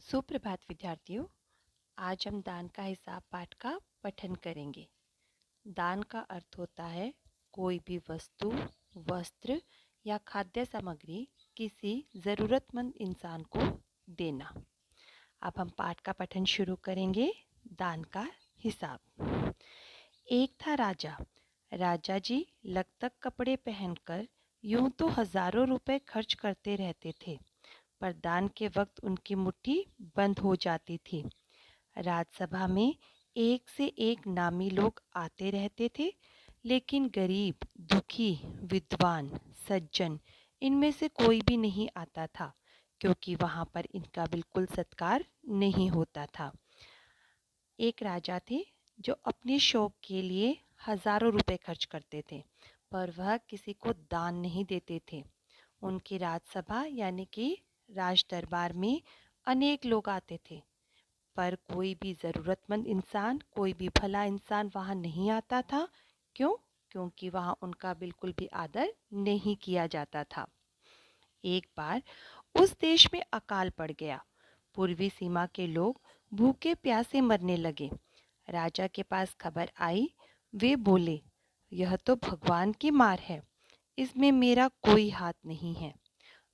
सुप्रभात विद्यार्थियों। आज हम दान का हिसाब पाठ का पठन करेंगे। दान का अर्थ होता है कोई भी वस्तु, वस्त्र या खाद्य सामग्री किसी ज़रूरतमंद इंसान को देना। अब हम पाठ का पठन शुरू करेंगे। दान का हिसाब। एक था राजा। राजा जी लगतक कपड़े पहनकर यूं तो हजारों रुपए खर्च करते रहते थे, पर दान के वक्त उनकी मुट्ठी बंद हो जाती थी। राज्यसभा में एक से एक नामी लोग आते रहते थे, लेकिन गरीब, दुखी, विद्वान, सज्जन इनमें से कोई भी नहीं आता था, क्योंकि वहाँ पर इनका बिल्कुल सत्कार नहीं होता था। एक राजा थे जो अपने शौक के लिए हजारों रुपए खर्च करते थे, पर वह किसी को दान नहीं देते थे। उनकी राजसभा यानी कि राज दरबार में अनेक लोग आते थे, पर कोई भी ज़रूरतमंद इंसान, कोई भी भला इंसान वहाँ नहीं आता था। क्यों? क्योंकि वहाँ उनका बिल्कुल भी आदर नहीं किया जाता था। एक बार उस देश में अकाल पड़ गया। पूर्वी सीमा के लोग भूखे प्यासे मरने लगे। राजा के पास खबर आई। वे बोले, यह तो भगवान की मार है, इसमें मेरा कोई हाथ नहीं है।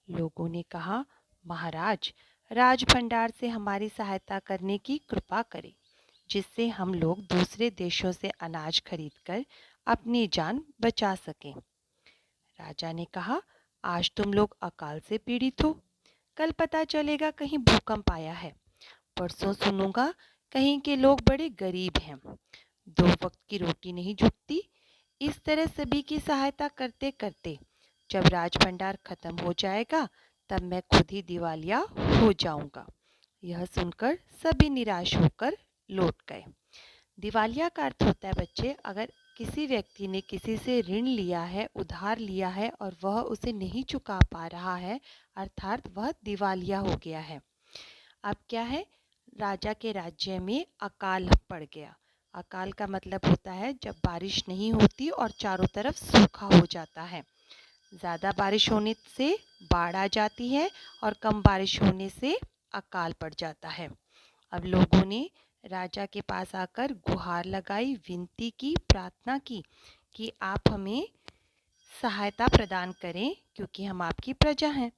लोगों ने कहा, महाराज, राज भंडार से हमारी सहायता करने की कृपा करें, जिससे हम लोग दूसरे देशों से अनाज खरीदकर अपनी जान बचा सकें। राजा ने कहा, आज तुम लोग अकाल से पीड़ित हो, कल पता चलेगा कहीं भूकंप आया है, परसों सुनूंगा कहीं के लोग बड़े गरीब हैं, 2 वक्त की रोटी नहीं जुटती। इस तरह सभी की सहायता करते करते जब राज भंडार खत्म हो जाएगा, तब मैं खुद ही दिवालिया हो जाऊंगा। यह सुनकर सभी निराश होकर लौट गए। दिवालिया का अर्थ होता है बच्चे, अगर किसी व्यक्ति ने किसी से ऋण लिया है, उधार लिया है और वह उसे नहीं चुका पा रहा है, अर्थात वह दिवालिया हो गया है। अब क्या है? राजा के राज्य में अकाल पड़ गया। अकाल का मतलब होता है जब बारिश नहीं होती और चारों तरफ सूखा हो जाता है। ज़्यादा बारिश होने से बाढ़ आ जाती है और कम बारिश होने से अकाल पड़ जाता है। अब लोगों ने राजा के पास आकर गुहार लगाई, विनती की, प्रार्थना की कि आप हमें सहायता प्रदान करें, क्योंकि हम आपकी प्रजा हैं।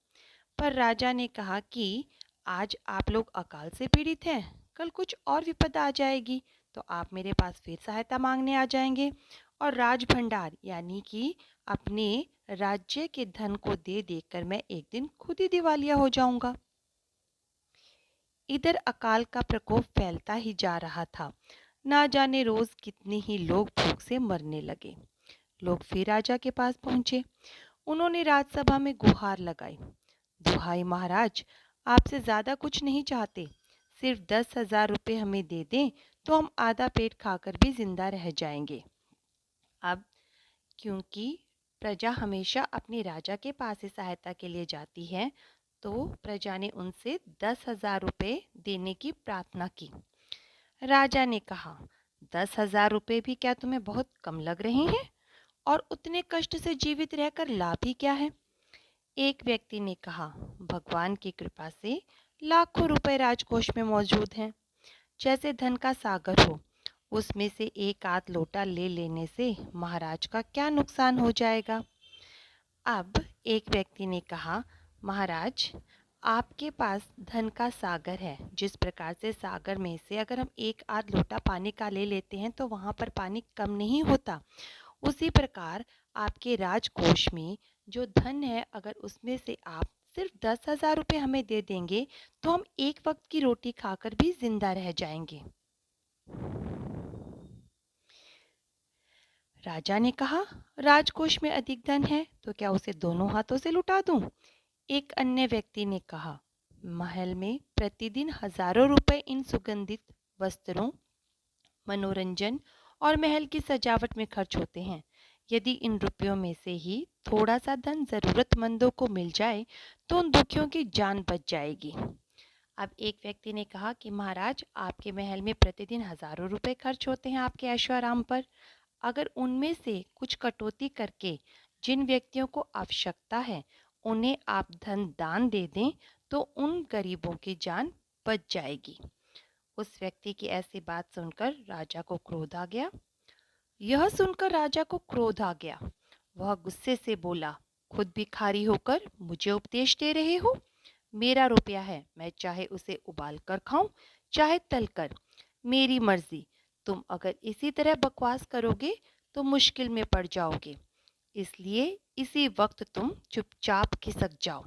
पर राजा ने कहा कि आज आप लोग अकाल से पीड़ित हैं, कल कुछ और विपदा आ जाएगी तो आप मेरे पास फिर सहायता मांगने आ जाएंगे, और राज भंडार यानी कि अपने राज्य के धन को दे देकर मैं एक दिन खुद ही दिवालिया हो जाऊंगा। इधर अकाल का प्रकोप फैलता ही जा रहा था। ना जाने रोज कितने ही लोग भूख से मरने लगे। लोग फिर राजा के पास पहुंचे। उन्होंने राजसभा में गुहार लगाई, दुहाई महाराज, आपसे ज़्यादा कुछ नहीं चाहते, सिर्फ 10,000 रुपये हमें दे दें तो हम आधा पेट खाकर भी जिंदा रह जाएंगे। अब क्योंकि प्रजा हमेशा अपने राजा के पास ही सहायता के लिए जाती है, तो प्रजा ने उनसे 10,000 रुपये देने की प्रार्थना की। राजा ने कहा, 10,000 रुपये भी क्या तुम्हें बहुत कम लग रहे हैं? और उतने कष्ट से जीवित रहकर लाभ ही क्या है? एक व्यक्ति ने कहा, भगवान की कृपा से लाखों रुपए राजकोष में मौजूद हैं। जैसे धन का सागर हो, उसमें से एक आध लोटा ले लेने से महाराज का क्या नुकसान हो जाएगा? अब एक व्यक्ति ने कहा, महाराज, आपके पास धन का सागर है। जिस प्रकार से सागर में से अगर हम एक आध लोटा पानी का ले लेते हैं तो वहाँ पर पानी कम नहीं होता, उसी प्रकार आपके राजकोष में जो धन है, अगर उसमें से आप सिर्फ 10,000 रुपये हमें दे देंगे तो हम एक वक्त की रोटी खाकर भी जिंदा रह जाएंगे। राजा ने कहा, राजकोष में अधिक धन है तो क्या उसे दोनों हाथों से लुटा दूं? एक अन्य व्यक्ति ने कहा, महल में प्रतिदिन हजारों रुपए इन सुगंधित वस्त्रों, मनोरंजन और महल की सजावट में खर्च होते हैं। यदि इन रुपयों में से ही थोड़ा सा धन जरूरतमंदों को मिल जाए तो उन दुखियों की जान बच जाएगी। अब एक व्यक्ति ने कहा कि महाराज, आपके महल में प्रतिदिन हजारों रुपए खर्च होते हैं आपके ऐशो आराम पर। अगर उनमें से कुछ कटौती करके जिन व्यक्तियों को आवश्यकता है उन्हें आप धन दान दे दें तो उन गरीबों की जान बच जाएगी। उस व्यक्ति की ऐसी बात सुनकर राजा को क्रोध आ गया। वह गुस्से से बोला, खुद भिखारी होकर मुझे उपदेश दे रहे हो? मेरा रुपया है, मैं चाहे उसे उबाल कर खाऊं, चाहे तल कर, मेरी मर्जी। तुम अगर इसी तरह बकवास करोगे तो मुश्किल में पड़ जाओगे, इसलिए इसी वक्त तुम चुपचाप खिसक जाओ।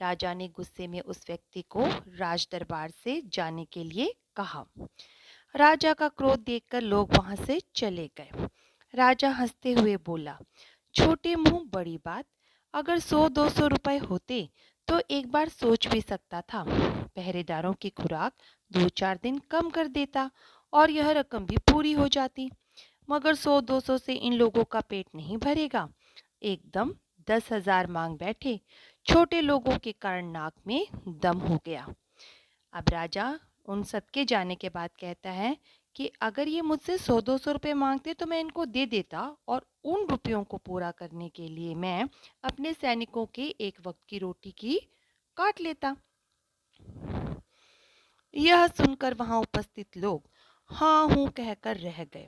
राजा ने गुस्से में उस व्यक्ति को राज दरबार से जाने के लिए कहा। राजा का क्रोध देखकर लोग वहां से चले गए। राजा हंसते हुए बोला, छोटे मुंह बड़ी बात, अगर 100-200 रुपए होते तो एक बार सोच भी सकता था। पहरेदारों की खुराक 2-4 दिन कम कर देता और यह रकम भी पूरी हो जाती, मगर 100-200 से इन लोगों का पेट नहीं भरेगा। एकदम 10,000 मांग बैठे। छोटे लोगों के कारण नाक में दम हो गया। अब राजा उन सबके जाने के बाद कहता है कि अगर ये मुझसे 100-200 रुपये मांगते तो मैं इनको दे देता, और उन रुपयों को पूरा करने के लिए मैं अपने सैनिकों के एक वक्त की रोटी की काट लेता। यह सुनकर वहां उपस्थित लोग हाँ हूँ कहकर रह गए,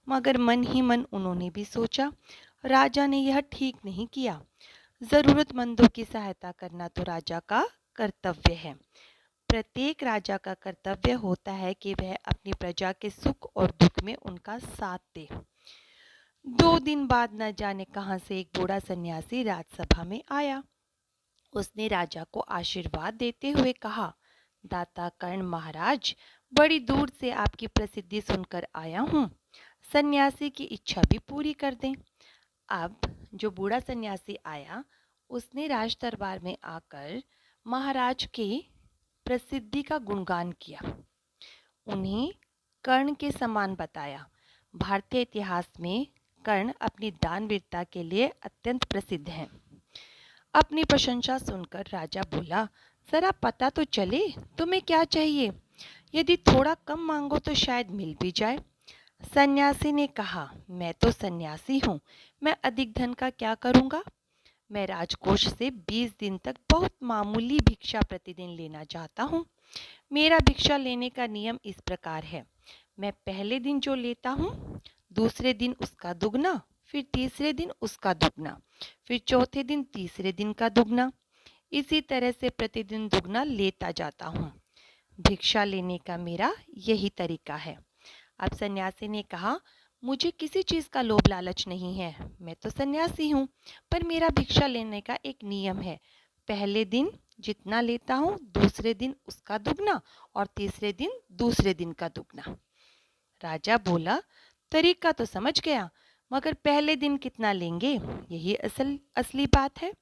मगर मन ही मन उन्होंने भी सोचा, राजा ने यह ठीक नहीं किया। जरूरतमंदों की सहायता करना तो राजा का कर्तव्य है। प्रत्येक राजा का कर्तव्य होता है कि वह अपनी प्रजा के सुख और दुख में उनका साथ दे। 2 दिन बाद न जाने कहां से एक बूढ़ा सन्यासी राजसभा में आया। उसने राजा को आशीर्वाद देते हुए कहा, दाता कर्ण महाराज, बड़ी दूर से आपकी प्रसिद्धि सुनकर आया हूँ, सन्यासी की इच्छा भी पूरी कर दें। अब जो बूढ़ा सन्यासी आया, उसने राज दरबार में आकर महाराज के प्रसिद्धि का गुणगान किया, उन्हें कर्ण के समान बताया। भारतीय इतिहास में कर्ण अपनी दानवीरता के लिए अत्यंत प्रसिद्ध हैं। अपनी प्रशंसा सुनकर राजा बोला, जरा पता तो चले तुम्हें क्या चाहिए, यदि थोड़ा कम मांगो तो शायद मिल भी जाए। सन्यासी ने कहा, मैं तो सन्यासी हूँ, मैं अधिक धन का क्या करूँगा? मैं राजकोष से 20 दिन तक बहुत मामूली भिक्षा प्रतिदिन लेना चाहता हूँ। मेरा भिक्षा लेने का नियम इस प्रकार है, मैं पहले दिन जो लेता हूँ, दूसरे दिन उसका दुगना, फिर तीसरे दिन उसका दुगना, फिर चौथे दिन तीसरे दिन का दुगना, इसी तरह से प्रतिदिन दुगना लेता जाता हूँ। भिक्षा लेने का मेरा यही तरीका है। अब सन्यासी ने कहा, मुझे किसी चीज़ का लोभ लालच नहीं है, मैं तो सन्यासी हूँ, पर मेरा भिक्षा लेने का एक नियम है, पहले दिन जितना लेता हूँ, दूसरे दिन उसका दुगना और तीसरे दिन दूसरे दिन का दुगना। राजा बोला, तरीका तो समझ गया, मगर पहले दिन कितना लेंगे, यही असली बात है।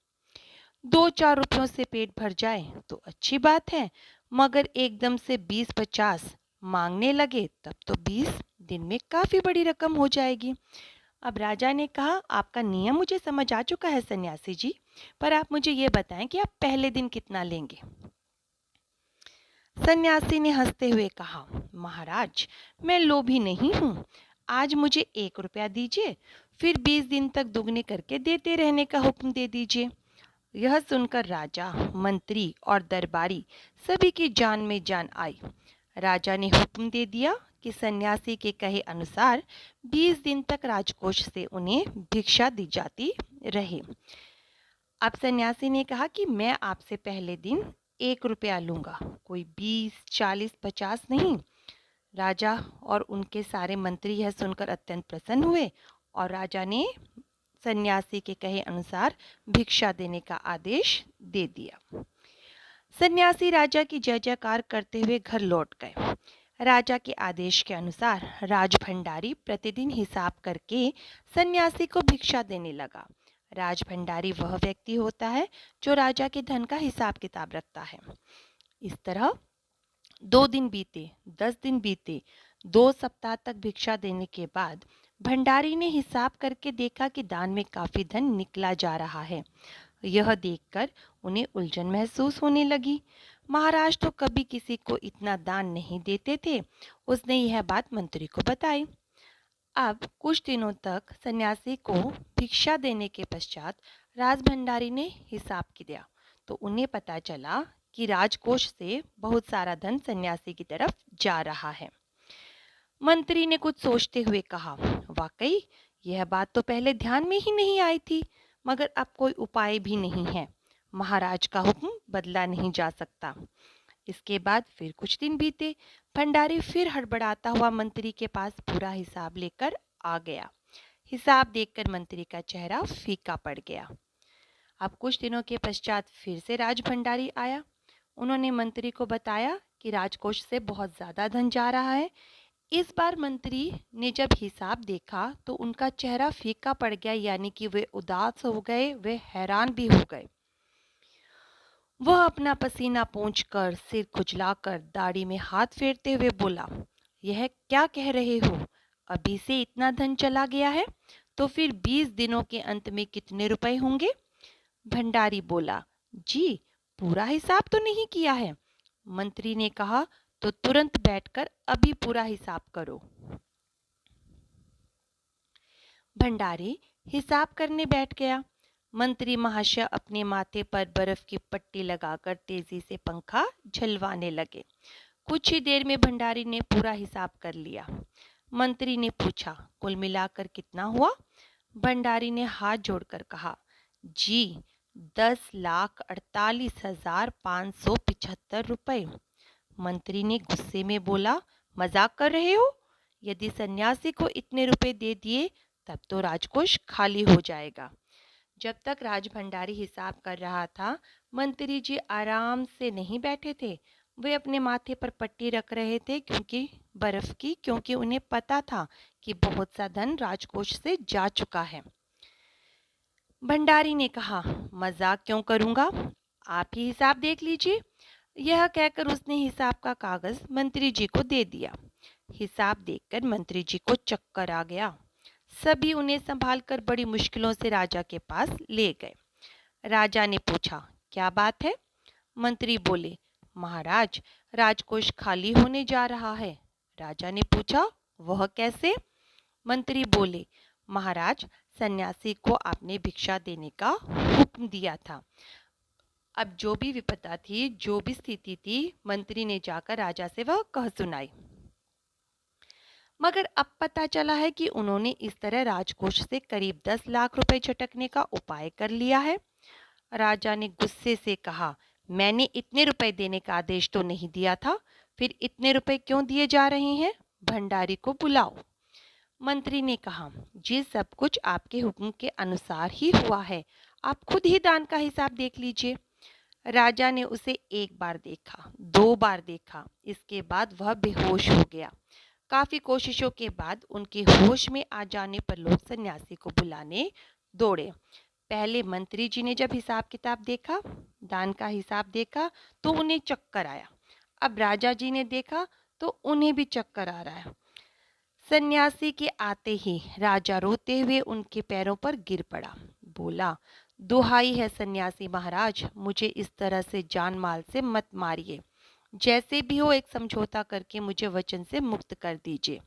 2-4 रुपयों से पेट भर जाए तो अच्छी बात है, मगर एकदम से 20-50 मांगने लगे तब तो 20 दिन में काफी बड़ी रकम हो जाएगी। अब राजा ने कहा, आपका नियम मुझे समझ आ चुका है सन्यासी जी, पर आप मुझे ये बताएं कि आप पहले दिन कितना लेंगे। सन्यासी ने हंसते हुए कहा, महाराज, मैं लोभी नहीं हूँ, आज मुझे 1 रुपया दीजिए, फिर 20 दिन तक दुगने करके देते रहने का हुक्म दे दीजिए। यह सुनकर राजा, मंत्री और दरबारी सभी की जान में जान आई। राजा ने हुक्म दे दिया कि सन्यासी के कहे अनुसार 20 दिन तक राजकोष से उन्हें भिक्षा दी जाती रहे। अब सन्यासी ने कहा कि मैं आपसे पहले दिन 1 रुपया लूँगा, कोई 20, 40, 50 नहीं। राजा और उनके सारे मंत्री यह सुनकर अत्यंत प्रसन्न हुए और राजा ने सन्यासी के कहे अनुसार भिक्षा देने का आदेश दे दिया। सन्यासी राजा की जय जयकार करते हुए घर लौट गए। राजा के आदेश के अनुसार राजभंडारी प्रतिदिन हिसाब करके सन्यासी को भिक्षा देने लगा। राजभंडारी वह व्यक्ति होता है जो राजा के धन का हिसाब किताब रखता है। इस तरह 2 दिन बीते, 10 दिन बीते, 2 सप्ताह तक भिक्षा देने के बाद भंडारी ने हिसाब करके देखा कि दान में काफी धन निकला जा रहा है। यह देखकर उन्हें उलझन महसूस होने लगी। महाराज तो कभी किसी को इतना दान नहीं देते थे। उसने यह बात मंत्री को बताई। अब कुछ दिनों तक सन्यासी को भिक्षा देने के पश्चात राजभंडारी ने हिसाब किया तो उन्हें पता चला कि राजकोष से बहुत सारा धन सन्यासी की तरफ जा रहा है। मंत्री ने कुछ सोचते हुए कहा, वाकई यह बात तो पहले ध्यान में ही नहीं आई थी, मगर अब कोई उपाय भी नहीं है। महाराज का हुक्म बदला नहीं जा सकता। इसके बाद फिर कुछ दिन बीते। भंडारी फिर हड़बड़ाता हुआ मंत्री के पास पूरा हिसाब लेकर आ गया। हिसाब देखकर मंत्री का चेहरा फीका पड़ गया। अब कुछ दिनों के पश्चात फिर से राज भंडारी आया। उन्होंने मंत्री को बताया कि राजकोष से बहुत ज़्यादा धन जा रहा है। इस बार मंत्री ने जब हिसाब देखा तो उनका चेहरा फीका पड़ गया, यानी कि वे उदास हो गए, वे हैरान भी हो गए। वह अपना पसीना पोंछकर, सिर खुजलाकर, दाढ़ी में हाथ फेरते हुए बोला, यह क्या कह रहे हो? अभी से इतना धन चला गया है? तो फिर 20 दिनों के अंत में कितने रुपए होंगे? भंडारी बोला, जी पूरा हिसाब तो नहीं किया है। मंत्री ने कहा, तो तुरंत बैठकर अभी पूरा हिसाब करो। भंडारी हिसाब करने बैठ गया। मंत्री महाशय अपने माथे पर बर्फ की पट्टी लगाकर तेजी से पंखा झलवाने लगे। कुछ ही देर में भंडारी ने पूरा हिसाब कर लिया। मंत्री ने पूछा, कुल मिलाकर कितना हुआ? भंडारी ने हाथ जोड़कर कहा, जी 10,48,575 रुपए। मंत्री ने गुस्से में बोला, मजाक कर रहे हो? यदि सन्यासी को इतने रुपए दे दिए तब तो राजकोष खाली हो जाएगा। जब तक राज भंडारी हिसाब कर रहा था, मंत्री जी आराम से नहीं बैठे थे। वे अपने माथे पर पट्टी रख रहे थे क्योंकि उन्हें पता था कि बहुत सा धन राजकोष से जा चुका है। भंडारी ने कहा, मजाक क्यों करूंगा, आप ही हिसाब देख लीजिए। यह कहकर उसने हिसाब का कागज मंत्री जी को दे दिया। हिसाब देखकर मंत्री जी को चक्कर आ गया। सभी उन्हें संभालकर बड़ी मुश्किलों से राजा के पास ले गए। राजा ने पूछा, क्या बात है? मंत्री बोले, महाराज राजकोष खाली होने जा रहा है। राजा ने पूछा, वह कैसे? मंत्री बोले, महाराज सन्यासी को आपने भिक्षा देने का हुक्म दिया था। अब जो भी विपदा थी, जो भी स्थिति थी, मंत्री ने जाकर राजा से वह कह सुनाई। मगर अब पता चला है कि उन्होंने इस तरह राजकोष से करीब 10 लाख रुपए झटकने का उपाय कर लिया है। राजा ने गुस्से से कहा, मैंने इतने रुपए देने का आदेश तो नहीं दिया था, फिर इतने रुपए क्यों दिए जा रहे हैं? भंडारी को बुलाओ। मंत्री ने कहा, जी सब कुछ आपके हुक्म के अनुसार ही हुआ है, आप खुद ही दान का हिसाब देख लीजिए। राजा ने उसे एक बार देखा, 2 बार देखा, इसके बाद वह बेहोश हो गया। काफी कोशिशों के बाद उनके होश में आ जाने पर लोग सन्यासी को बुलाने दौड़े। पहले मंत्री जी ने जब हिसाब किताब देखा, दान का हिसाब देखा, तो उन्हें चक्कर आया। अब राजा जी ने देखा तो उन्हें भी चक्कर आ रहा है। सन्यासी के आते ही राजा रोते हुए उनके पैरों पर गिर पड़ा। बोला, दुहाई है सन्यासी महाराज, मुझे इस तरह से जान माल से मत मारिए। जैसे भी हो एक समझौता करके मुझे वचन से मुक्त कर दीजिए।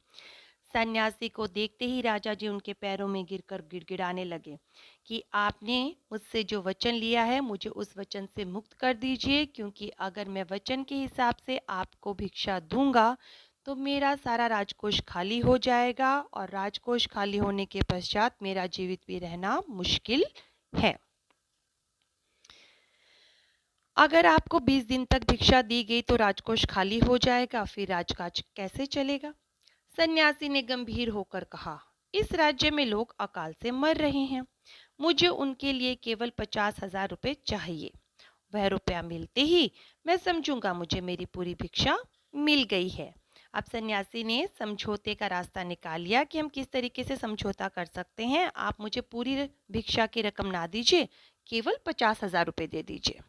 सन्यासी को देखते ही राजा जी उनके पैरों में गिरकर गिड़गिड़ाने लगे कि आपने मुझसे जो वचन लिया है, मुझे उस वचन से मुक्त कर दीजिए, क्योंकि अगर मैं वचन के हिसाब से आपको भिक्षा दूंगा तो मेरा सारा राजकोष खाली हो जाएगा, और राजकोष खाली होने के पश्चात मेरा जीवित भी रहना मुश्किल है। अगर आपको 20 दिन तक भिक्षा दी गई तो राजकोष खाली हो जाएगा, फिर राजकाज कैसे चलेगा? सन्यासी ने गंभीर होकर कहा, इस राज्य में लोग अकाल से मर रहे हैं, मुझे उनके लिए केवल 50,000 रुपये चाहिए। वह रुपया मिलते ही मैं समझूंगा मुझे मेरी पूरी भिक्षा मिल गई है। अब सन्यासी ने समझौते का रास्ता निकाल लिया कि हम किस तरीके से समझौता कर सकते हैं। आप मुझे पूरी भिक्षा की रकम ना दीजिए, केवल 50,000 रुपये दे दीजिए।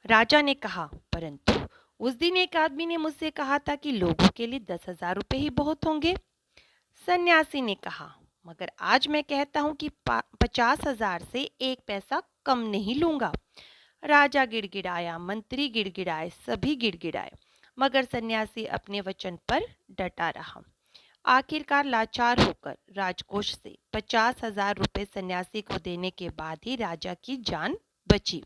राजा ने कहा, परंतु उस दिन एक आदमी ने मुझसे कहा था कि लोगों के लिए 10,000 रुपये ही बहुत होंगे। सन्यासी ने कहा, मगर आज मैं कहता हूं कि 50,000 से 1 पैसा कम नहीं लूंगा। राजा गिड़गिड़ाया, मंत्री गिड़गिड़ाए, सभी गिड़गिड़ाए, मगर सन्यासी अपने वचन पर डटा रहा। आखिरकार लाचार होकर राजकोष से 50,000 रुपये सन्यासी को देने के बाद ही राजा की जान बची।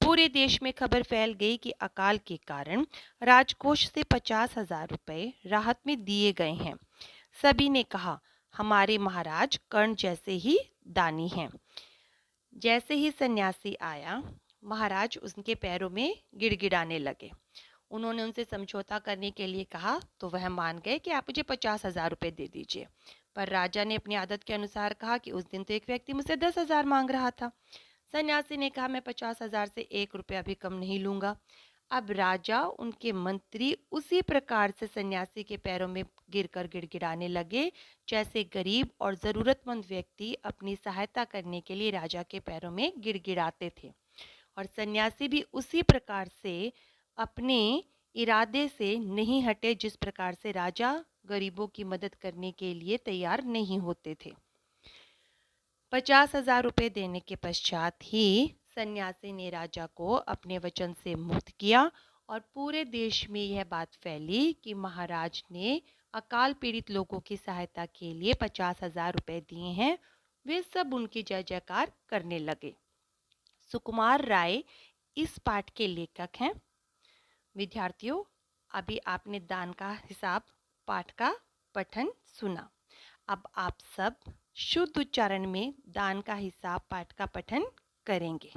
पूरे देश में खबर फैल गई कि अकाल के कारण राजकोष से 50,000 रुपए राहत में दिए गए हैं। सभी ने कहा, हमारे महाराज कर्ण जैसे ही दानी हैं। जैसे ही सन्यासी आया, महाराज उसके पैरों में गिड़गिड़ाने लगे। उन्होंने उनसे समझौता करने के लिए कहा तो वह मान गए कि आप मुझे 50,000 रुपये दे दीजिए। पर राजा ने अपनी आदत के अनुसार कहा कि उस दिन तो एक व्यक्ति मुझसे 10,000 मांग रहा था। सन्यासी ने कहा, मैं 50,000 से 1 रुपया भी कम नहीं लूंगा। अब राजा, उनके मंत्री उसी प्रकार से सन्यासी के पैरों में गिरकर गिड़गिड़ाने लगे जैसे गरीब और ज़रूरतमंद व्यक्ति अपनी सहायता करने के लिए राजा के पैरों में गिड़गिड़ाते थे। और सन्यासी भी उसी प्रकार से अपने इरादे से नहीं हटे जिस प्रकार से राजा गरीबों की मदद करने के लिए तैयार नहीं होते थे। 50,000 रुपये देने के पश्चात ही सन्यासी ने राजा को अपने वचन से मुक्त किया और पूरे देश में यह बात फैली कि महाराज ने अकाल पीड़ित लोगों की सहायता के लिए 50,000 रुपये दिए हैं। वे सब उनकी जय जयकार करने लगे। सुकुमार राय इस पाठ के लेखक हैं। विद्यार्थियों, अभी आपने दान का हिसाब पाठ का पठन सुना। अब आप सब शुद्ध उच्चारण में दान का हिसाब पाठ का पठन करेंगे।